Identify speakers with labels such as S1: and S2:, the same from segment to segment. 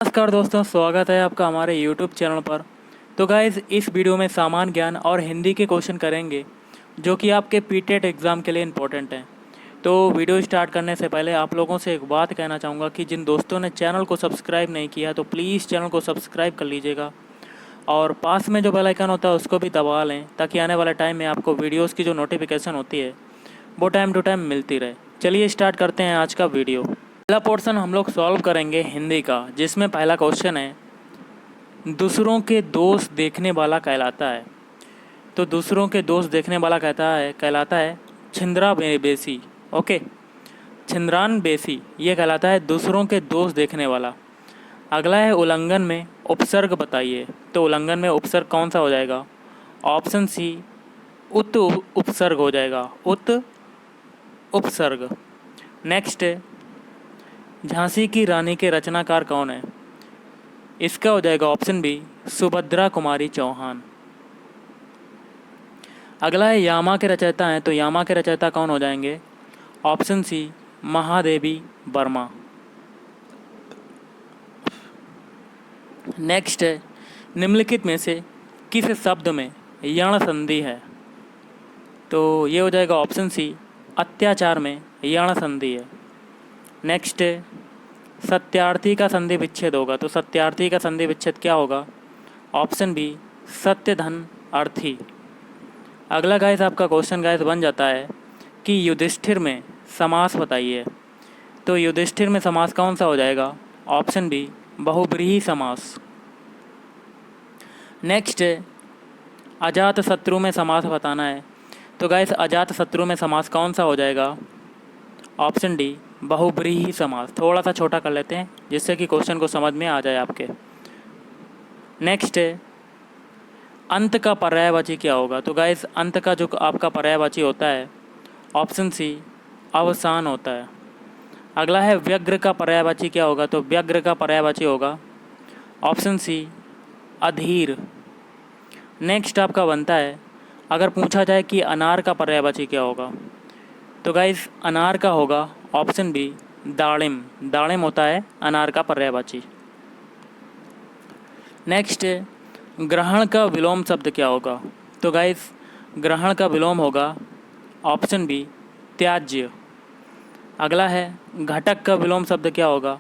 S1: नमस्कार दोस्तों, स्वागत है आपका हमारे YouTube चैनल पर। तो गाइज़, इस वीडियो में सामान्य ज्ञान और हिंदी के क्वेश्चन करेंगे जो कि आपके पीटेट एग्ज़ाम के लिए इम्पोर्टेंट हैं। तो वीडियो स्टार्ट करने से पहले आप लोगों से एक बात कहना चाहूँगा कि जिन दोस्तों ने चैनल को सब्सक्राइब नहीं किया तो प्लीज़ चैनल को सब्सक्राइब कर लीजिएगा और पास में जो बेल आइकन होता है उसको भी दबा लें ताकि आने वाले टाइम में आपको वीडियोज़ की जो नोटिफिकेशन होती है वो टाइम टू टाइम मिलती रहे। चलिए स्टार्ट करते हैं आज का वीडियो। पहला पोर्शन हम लोग सॉल्व करेंगे हिंदी का, जिसमें पहला क्वेश्चन है, दूसरों के दोष देखने वाला कहलाता है। तो दूसरों के दोष देखने वाला कहलाता है छिंद्रा बेसी। ओके, छिंद्रान बेसी ये कहलाता है दूसरों के दोष देखने वाला। अगला है उल्लंघन में उपसर्ग बताइए। तो उल्लंघन में उपसर्ग कौन सा हो जाएगा? ऑप्शन सी उत उपसर्ग हो जाएगा, उत उपसर्ग। नेक्स्ट है, झांसी की रानी के रचनाकार कौन है? इसका हो जाएगा ऑप्शन बी सुभद्रा कुमारी चौहान। अगला है यामा के रचयिता हैं। तो यामा के रचयिता कौन हो जाएंगे? Option C Mahadevi Verma. Next है, निम्नलिखित में से किस शब्द में यण संधि है? तो ये हो जाएगा ऑप्शन सी अत्याचार में यण संधि है। नेक्स्ट है, सत्यार्थी का संधि विच्छेद होगा। तो सत्यार्थी का संधि विच्छेद क्या होगा? ऑप्शन बी सत्य धन अर्थी। अगला गाइस आपका क्वेश्चन गाइस बन जाता है कि युधिष्ठिर में समास बताइए। तो युधिष्ठिर में समास कौन सा हो जाएगा? ऑप्शन बी बहुब्रीहि समास। नेक्स्ट है, अजात शत्रु में समास बताना है। तो गाइस अजात शत्रु में समास कौन सा हो जाएगा? ऑप्शन डी बहुब्रीहि समास। थोड़ा सा छोटा कर लेते हैं जिससे कि क्वेश्चन को समझ में आ जाए आपके। नेक्स्ट है, अंत का पर्यायवाची क्या होगा? तो गाइस अंत का जो आपका पर्यायवाची होता है ऑप्शन सी अवसान होता है। अगला है, व्यग्र का पर्यायवाची क्या होगा? तो व्यग्र का पर्यायवाची होगा ऑप्शन सी अधीर। नेक्स्ट आपका बनता है, अगर पूछा जाए कि अनार का पर्यायवाची क्या होगा? तो गाइस अनार का होगा ऑप्शन बी दाड़िम। दाड़िम होता है अनार का पर्यायवाची। नेक्स्ट है, ग्रहण का विलोम शब्द क्या होगा? तो गाइस ग्रहण का विलोम होगा ऑप्शन बी त्याज्य। अगला है, घटक का विलोम शब्द क्या होगा?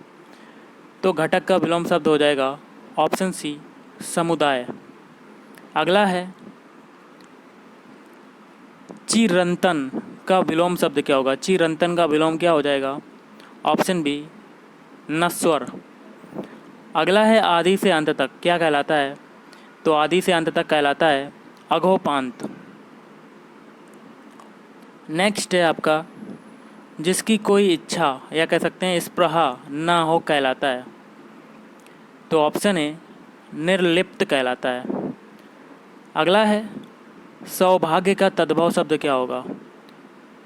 S1: तो घटक का विलोम शब्द हो जाएगा ऑप्शन सी समुदाय। अगला है, चिरंतन का विलोम शब्द क्या होगा? चिरंतन का विलोम क्या हो जाएगा? ऑप्शन बी नश्वर। अगला है, आदि से अंत तक क्या कहलाता है? तो आदि से अंत तक कहलाता है अघोपांत। नेक्स्ट है आपका, जिसकी कोई इच्छा या कह सकते हैं स्पृहा ना हो कहलाता है। तो ऑप्शन ए निर्लिप्त कहलाता है। अगला है, सौभाग्य का तद्भव शब्द क्या होगा?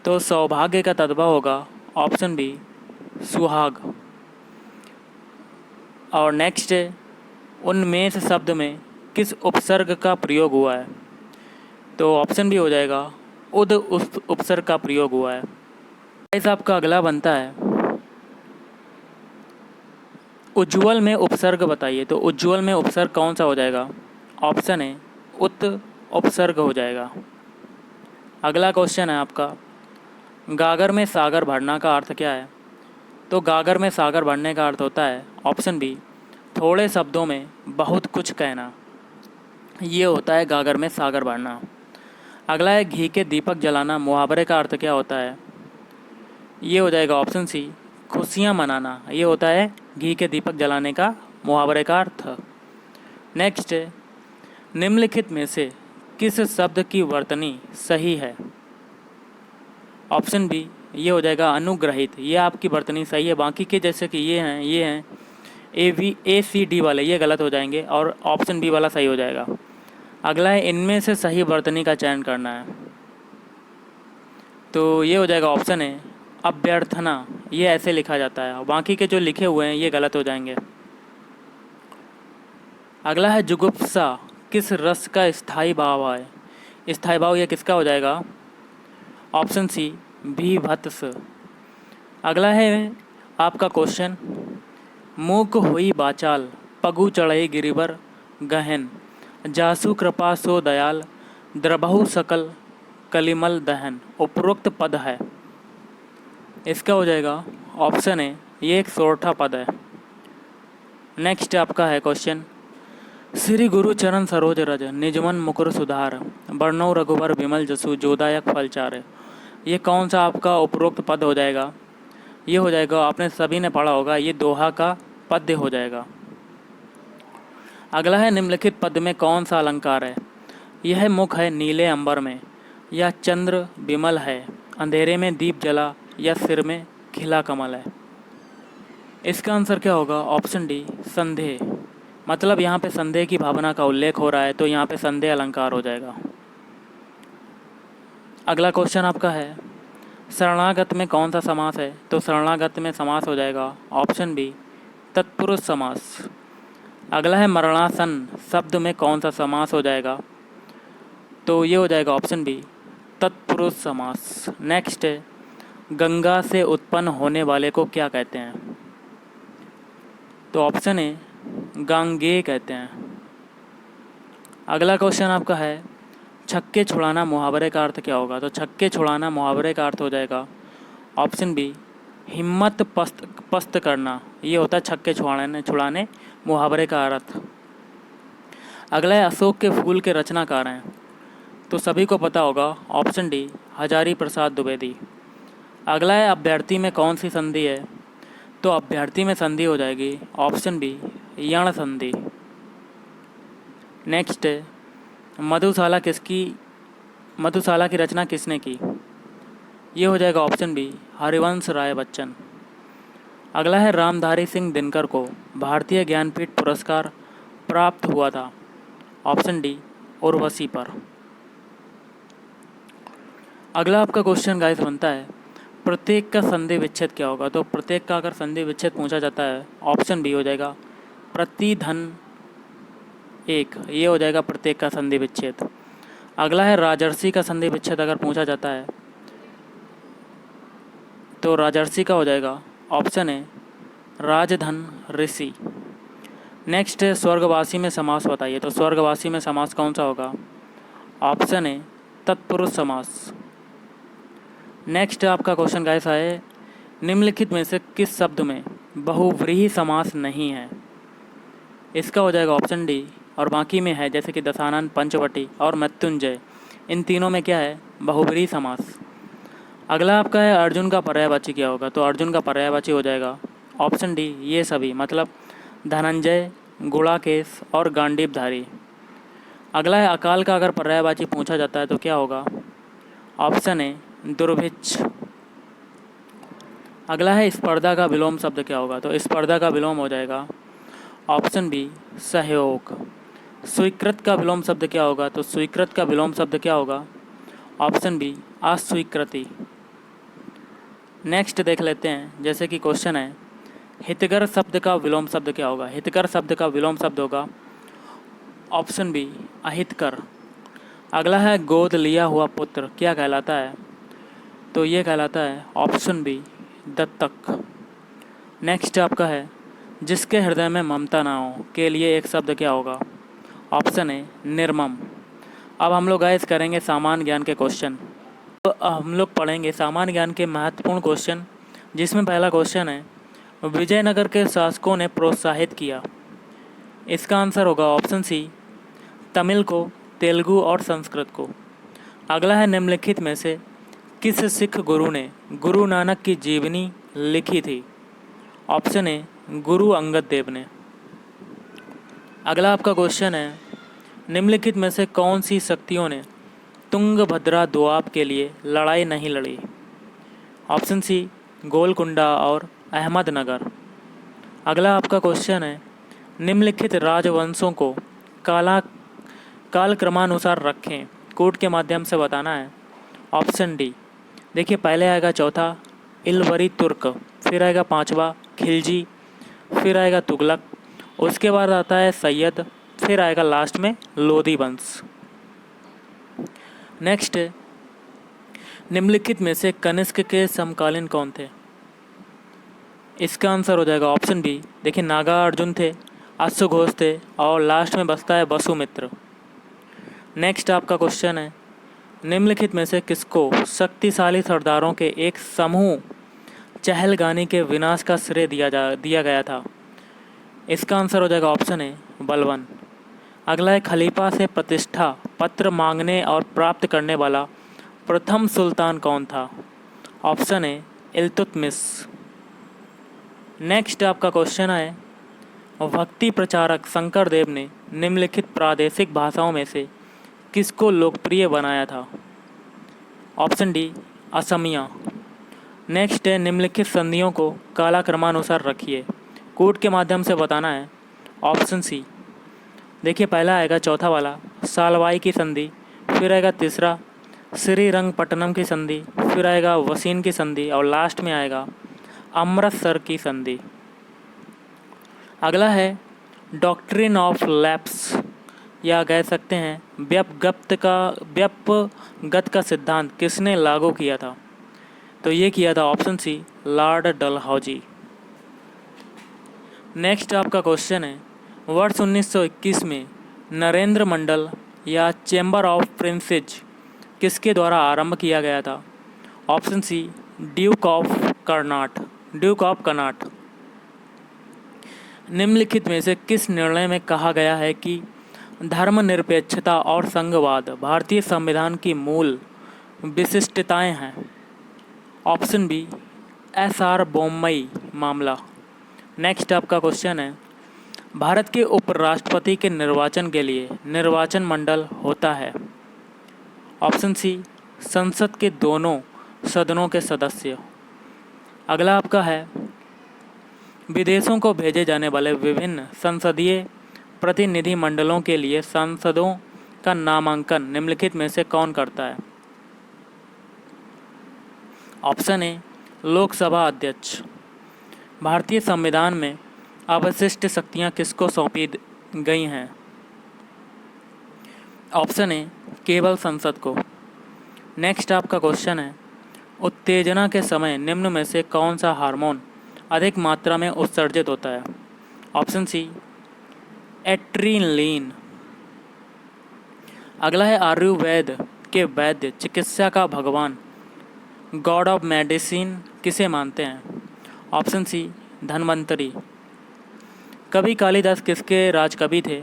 S1: तो सौभाग्य का तद्भव होगा ऑप्शन बी सुहाग। और नेक्स्ट है, उन्मेष शब्द में किस उपसर्ग का प्रयोग हुआ है? तो ऑप्शन बी हो जाएगा उद उपसर्ग का प्रयोग हुआ है। गाइस आपका अगला बनता है, उज्ज्वल में उपसर्ग बताइए। तो उज्ज्वल में उपसर्ग कौन सा हो जाएगा? ऑप्शन है उत उपसर्ग हो जाएगा। अगला क्वेश्चन है आपका, गागर में सागर भरना का अर्थ क्या है? तो गागर में सागर भरने का अर्थ होता है ऑप्शन बी थोड़े शब्दों में बहुत कुछ कहना। ये होता है गागर में सागर भरना। अगला है, घी के दीपक जलाना मुहावरे का अर्थ क्या होता है? ये हो जाएगा ऑप्शन सी खुशियाँ मनाना। ये होता है घी के दीपक जलाने का मुहावरे का अर्थ। नेक्स्ट है, निम्नलिखित में से किस शब्द की वर्तनी सही है? ऑप्शन बी ये हो जाएगा अनुग्रहित। ये आपकी वर्तनी सही है। बाकी के जैसे कि ये हैं ए सी डी वाले ये गलत हो जाएंगे और ऑप्शन बी वाला सही हो जाएगा। अगला है, इनमें से सही वर्तनी का चयन करना है। तो ये हो जाएगा ऑप्शन है अभ्यर्थना। ये ऐसे लिखा जाता है और बाकी के जो लिखे हुए हैं ये गलत हो जाएंगे। अगला है, जुगुप्सा किस रस का स्थायी भाव है? स्थायी भाव ये किसका हो जाएगा? ऑप्शन सी भीभत्स। अगला है आपका क्वेश्चन, मूक हुई बाचाल, पगु चढ़ई गिरिवर गहन, जासु कृपा सो दयाल, द्रबहु सकल कलिमल दहन। उपरोक्त पद है, इसका हो जाएगा ऑप्शन ए, ये एक सोरठा पद है। नेक्स्ट आपका है क्वेश्चन, श्री गुरु चरण सरोज रज, निजमन मुकुर सुधार, बरनौ रघुबर विमल जसु, जोदायक फलचार। ये कौन सा आपका उपरोक्त पद हो जाएगा? ये हो जाएगा, आपने सभी ने पढ़ा होगा, ये दोहा का पद्य हो जाएगा। अगला है, निम्नलिखित पद में कौन सा अलंकार है? यह मुख है नीले अंबर में, या चंद्र विमल है, अंधेरे में दीप जला, या सिर में खिला कमल है। इसका आंसर क्या होगा? ऑप्शन डी, संदेह। मतलब यहाँ पे संदेह की भावना का उल्लेख हो रहा है, तो यहाँ पे संदेह अलंकार हो जाएगा। अगला क्वेश्चन आपका है, शरणागत में कौन सा समास है? तो शरणागत में समास हो जाएगा ऑप्शन बी, तत्पुरुष समास। अगला है, मरणासन शब्द में कौन सा समास हो जाएगा? तो ये हो जाएगा ऑप्शन बी, तत्पुरुष समास। नेक्स्ट है, गंगा से उत्पन्न होने वाले को क्या कहते हैं? तो ऑप्शन ए, गांगेय कहते हैं। अगला क्वेश्चन आपका है, छक्के छुड़ाना मुहावरे का अर्थ क्या होगा? तो छक्के छुड़ाना मुहावरे का अर्थ हो जाएगा ऑप्शन बी, हिम्मत पस्त करना। ये होता है छक्के छुड़ाने मुहावरे का अर्थ। अगला है, अशोक के फूल के रचनाकार हैं। तो सभी को पता होगा, ऑप्शन डी, हजारी प्रसाद द्विवेदी। अगला है, अभ्यर्थी में कौन सी संधि है? तो अभ्यर्थी में संधि हो जाएगी ऑप्शन बी, यण संधि। नेक्स्ट है, मधुशाला की रचना किसने की? ये हो जाएगा ऑप्शन बी, हरिवंश राय बच्चन। अगला है, रामधारी सिंह दिनकर को भारतीय ज्ञानपीठ पुरस्कार प्राप्त हुआ था। ऑप्शन डी, उर्वशी पर। अगला आपका क्वेश्चन गाइस बनता है, प्रत्येक का संधि विच्छेद क्या होगा? तो प्रत्येक का अगर संधि विच्छेद पूछा जाता है, ऑप्शन बी हो जाएगा, प्रतिधन एक। ये हो जाएगा प्रत्येक का संधि विच्छेद। अगला है, राजर्षि का संधि विच्छेद अगर पूछा जाता है, तो राजर्षि का हो जाएगा ऑप्शन है, राजधन ऋषि। नेक्स्ट है, स्वर्गवासी में समास बताइए। तो स्वर्गवासी में समास कौन सा होगा? ऑप्शन है, तत्पुरुष समास। नेक्स्ट आपका क्वेश्चन गाइस है, निम्नलिखित में से किस शब्द में बहुव्रीहि समास नहीं है? इसका हो जाएगा ऑप्शन डी, और बाकी में है जैसे कि दशानन, पंचवटी और मृत्युंजय, इन तीनों में क्या है? बहुव्रीहि समास। अगला आपका है, अर्जुन का पर्यायवाची क्या होगा? तो अर्जुन का पर्यायवाची हो जाएगा ऑप्शन डी, ये सभी, मतलब धनंजय, गुड़ाकेश और गांडीवधारी। अगला है, अकाल का अगर पर्यायवाची पूछा जाता है तो क्या होगा? ऑप्शन ए, दुर्भिक्ष। अगला है, स्पर्धा का विलोम शब्द क्या होगा? तो स्पर्धा का विलोम हो जाएगा ऑप्शन बी, सहयोग। स्वीकृत का विलोम शब्द क्या होगा? तो स्वीकृत का विलोम शब्द क्या होगा? ऑप्शन बी, अस्वीकृति। नेक्स्ट देख लेते हैं, जैसे कि क्वेश्चन है, हितकर शब्द का विलोम शब्द क्या होगा? हितकर शब्द का विलोम शब्द होगा ऑप्शन बी, अहितकर। अगला है, गोद लिया हुआ पुत्र क्या कहलाता है? तो ये कहलाता है ऑप्शन बी, दत्तक। नेक्स्ट आपका है, जिसके हृदय में ममता ना हो के लिए एक शब्द क्या होगा? ऑप्शन है, निर्मम। अब हम लोग गाइस करेंगे सामान्य ज्ञान के क्वेश्चन। तो हम लोग पढ़ेंगे सामान्य ज्ञान के महत्वपूर्ण क्वेश्चन, जिसमें पहला क्वेश्चन है, विजयनगर के शासकों ने प्रोत्साहित किया। इसका आंसर होगा ऑप्शन सी, तमिल को, तेलुगु और संस्कृत को। अगला है, निम्नलिखित में से किस सिख गुरु ने गुरु नानक की जीवनी लिखी थी? ऑप्शन ए, गुरु अंगद देव ने। अगला आपका क्वेश्चन है, निम्नलिखित में से कौन सी शक्तियों ने तुंगभद्रा दोआब के लिए लड़ाई नहीं लड़ी? ऑप्शन सी, गोलकुंडा और अहमदनगर। अगला आपका क्वेश्चन है, निम्नलिखित राजवंशों को कालक्रमानुसार रखें, कोड के माध्यम से बताना है। ऑप्शन डी, देखिए पहले आएगा चौथा इलवरी तुर्क, फिर आएगा पांचवा खिलजी, फिर आएगा तुगलक, उसके बाद आता है सैयद, फिर आएगा लास्ट में लोधी वंश। नेक्स्ट, निम्नलिखित में से कनिष्क के समकालीन कौन थे? इसका आंसर हो जाएगा ऑप्शन बी। देखिए नागा अर्जुन थे, अश्वघोष थे और लास्ट में बचता है वसुमित्र। नेक्स्ट आपका क्वेश्चन है, निम्नलिखित में से किसको शक्तिशाली सरदारों के एक समूह चहलगानी के विनाश का श्रेय दिया गया था? इसका आंसर हो जाएगा ऑप्शन ए बलबन। अगला है, खलीफा से प्रतिष्ठा पत्र मांगने और प्राप्त करने वाला प्रथम सुल्तान कौन था? Option A Iltutmish. नेक्स्ट आपका क्वेश्चन है, भक्ति प्रचारक शंकर देव ने निम्नलिखित प्रादेशिक भाषाओं में से किसको लोकप्रिय बनाया था? Option D Asamiya. नेक्स्ट है, निम्नलिखित संधियों को कालक्रमानुसार रखिए, कूट के माध्यम से बताना है। Option C. देखिए पहला आएगा चौथा वाला सालवाई की संधि, फिर आएगा तीसरा श्रीरंगपट्टनम की संधि, फिर आएगा वसीन की संधि और लास्ट में आएगा अमृतसर की संधि। अगला है डॉक्ट्रिन ऑफ लैप्स, या कह सकते हैं व्युपगत का सिद्धांत किसने लागू किया था? तो ये किया था option C lord Dalhousie. Next आपका क्वेश्चन है, वर्ष 1921 में नरेंद्र मंडल या चैम्बर ऑफ प्रिंसेज किसके द्वारा आरंभ किया गया था? Option C duke of Connaught. निम्नलिखित में से किस निर्णय में कहा गया है कि धर्मनिरपेक्षता और संघवाद भारतीय संविधान की मूल विशिष्टताएं हैं? ऑप्शन बी SR बोम्मई मामला। नेक्स्ट आपका क्वेश्चन है, भारत के उपराष्ट्रपति के निर्वाचन के लिए निर्वाचन मंडल होता है? ऑप्शन सी संसद के दोनों सदनों के सदस्य। अगला आपका है, विदेशों को भेजे जाने वाले विभिन्न संसदीय प्रतिनिधि मंडलों के लिए सांसदों का नामांकन निम्नलिखित में से कौन करता है? ऑप्शन ए लोकसभा अध्यक्ष। भारतीय संविधान में अवशिष्ट शक्तियां किसको सौंपी गई हैं? ऑप्शन ए केवल संसद को। नेक्स्ट आपका क्वेश्चन है, उत्तेजना के समय निम्न में से कौन सा हार्मोन अधिक मात्रा में उत्सर्जित होता है? Option C adrenaline. अगला है, आयुर्वेद के वैद्य चिकित्सा का भगवान गॉड ऑफ मेडिसिन किसे मानते हैं? Option C Dhanvantari. कवि कालिदास किसके राजकवि थे?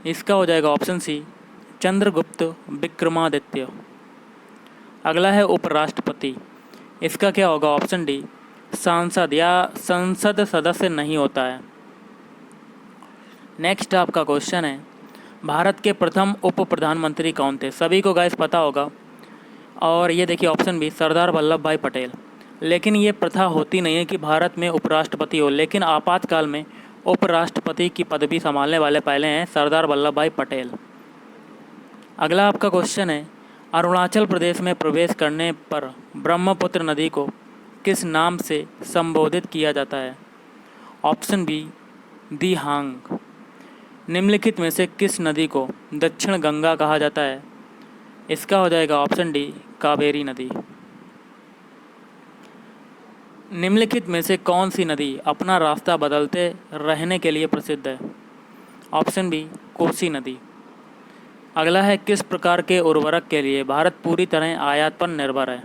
S1: इसका हो जाएगा ऑप्शन सी चंद्रगुप्त विक्रमादित्य। अगला है उपराष्ट्रपति, इसका क्या होगा? ऑप्शन डी सांसद या संसद सदस्य नहीं होता है। नेक्स्ट आपका क्वेश्चन है, भारत के प्रथम उप प्रधानमंत्री कौन थे? सभी को गाइस पता होगा, और ये देखिए ऑप्शन बी सरदार वल्लभ भाई पटेल। लेकिन ये प्रथा होती नहीं है कि भारत में उपराष्ट्रपति हो, लेकिन आपातकाल में उपराष्ट्रपति की पदवी संभालने वाले पहले हैं सरदार वल्लभ भाई पटेल। अगला आपका क्वेश्चन है, अरुणाचल प्रदेश में प्रवेश करने पर ब्रह्मपुत्र नदी को किस नाम से संबोधित किया जाता है? ऑप्शन बी दिहांग। निम्नलिखित में से किस नदी को दक्षिण गंगा कहा जाता है? इसका हो जाएगा ऑप्शन डी कावेरी नदी। निम्नलिखित में से कौन सी नदी अपना रास्ता बदलते रहने के लिए प्रसिद्ध है? ऑप्शन बी कोसी नदी। अगला है, किस प्रकार के उर्वरक के लिए भारत पूरी तरह आयात पर निर्भर है?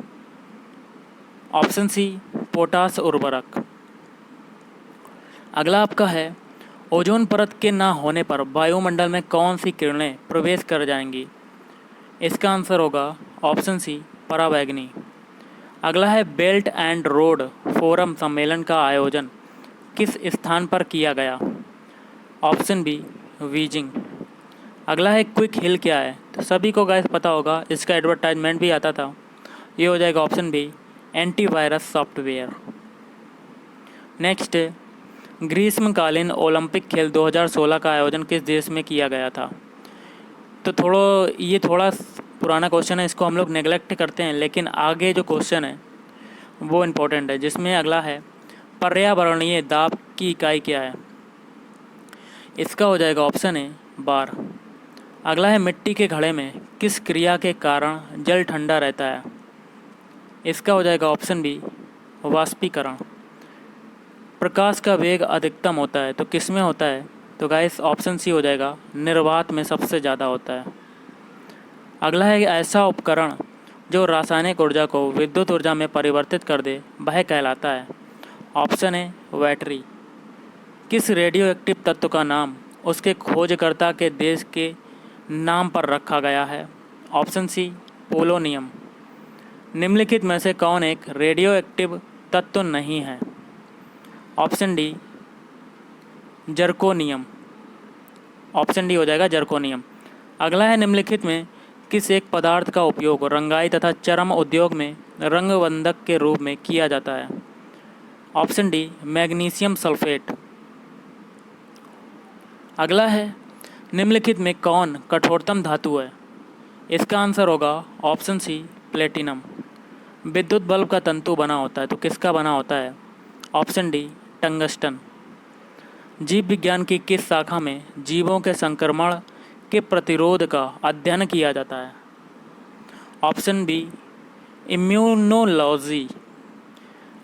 S1: ऑप्शन सी पोटास उर्वरक। अगला आपका है, ओजोन परत के ना होने पर वायुमंडल में कौन सी किरणें प्रवेश कर जाएंगी? इसका आंसर होगा ऑप्शन सी पराबैंगनी। अगला है, बेल्ट एंड रोड फोरम सम्मेलन का आयोजन किस स्थान पर किया गया? Option B Beijing. अगला है, क्विक हिल क्या है? तो सभी को गाइस पता होगा, इसका एडवर्टाइजमेंट भी आता था। ये हो जाएगा option B antivirus software. Next, ग्रीष्मकालीन ओलंपिक खेल 2016 का आयोजन किस देश में किया गया था? तो ये थोड़ा पुराना क्वेश्चन है, इसको हम लोग नेगलेक्ट करते हैं, लेकिन आगे जो क्वेश्चन है वो इम्पोर्टेंट है, जिसमें अगला है, पर्यावरणीय दाब की इकाई क्या है? इसका हो जाएगा ऑप्शन ए बार। अगला है, मिट्टी के घड़े में किस क्रिया के कारण जल ठंडा रहता है? इसका हो जाएगा ऑप्शन बी वाष्पीकरण। प्रकाश का वेग अधिकतम होता है तो किस में होता है? तो गाइस ऑप्शन सी हो जाएगा, निर्वात में सबसे ज़्यादा होता है। अगला है ऐसा उपकरण जो रासायनिक ऊर्जा को विद्युत ऊर्जा में परिवर्तित कर दे, वह कहलाता है। ऑप्शन है बैटरी। किस रेडियो एक्टिव तत्व का नाम उसके खोजकर्ता के देश के नाम पर रखा गया है? Option C polonium. निम्नलिखित में से कौन एक रेडियो एक्टिव तत्व नहीं है? Option D zirconium. Option D हो जाएगा जर्कोनियम। अगला है निम्नलिखित में किस एक पदार्थ का उपयोग रंगाई तथा चर्म उद्योग में रंगबंधक के रूप में किया जाता है? Option D magnesium sulphate. अगला है निम्नलिखित में कौन कठोरतम धातु है? इसका आंसर होगा ऑप्शन सी प्लेटिनम। विद्युत बल्ब का तंतु बना होता है तो किसका बना होता है? Option D tungsten. जीव विज्ञान की किस शाखा में जीवों के संक्रमण के प्रतिरोध का अध्ययन किया जाता है? Option B immunology.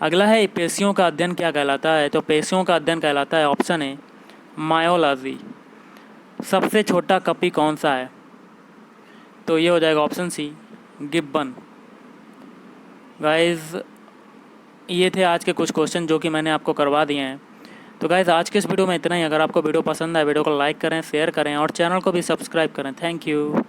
S1: अगला है पेशियों का अध्ययन क्या कहलाता है? तो पेशियों का अध्ययन कहलाता है ऑप्शन ए मायोलॉजी। सबसे छोटा कपी कौन सा है? तो ये हो जाएगा ऑप्शन सी गिब्बन। गाइस ये थे आज के कुछ क्वेश्चन जो कि मैंने आपको करवा दिए हैं। तो गाइस आज के इस वीडियो में इतना ही। अगर आपको वीडियो पसंद आए वीडियो को लाइक करें, शेयर करें और चैनल को भी सब्सक्राइब करें। Thank you.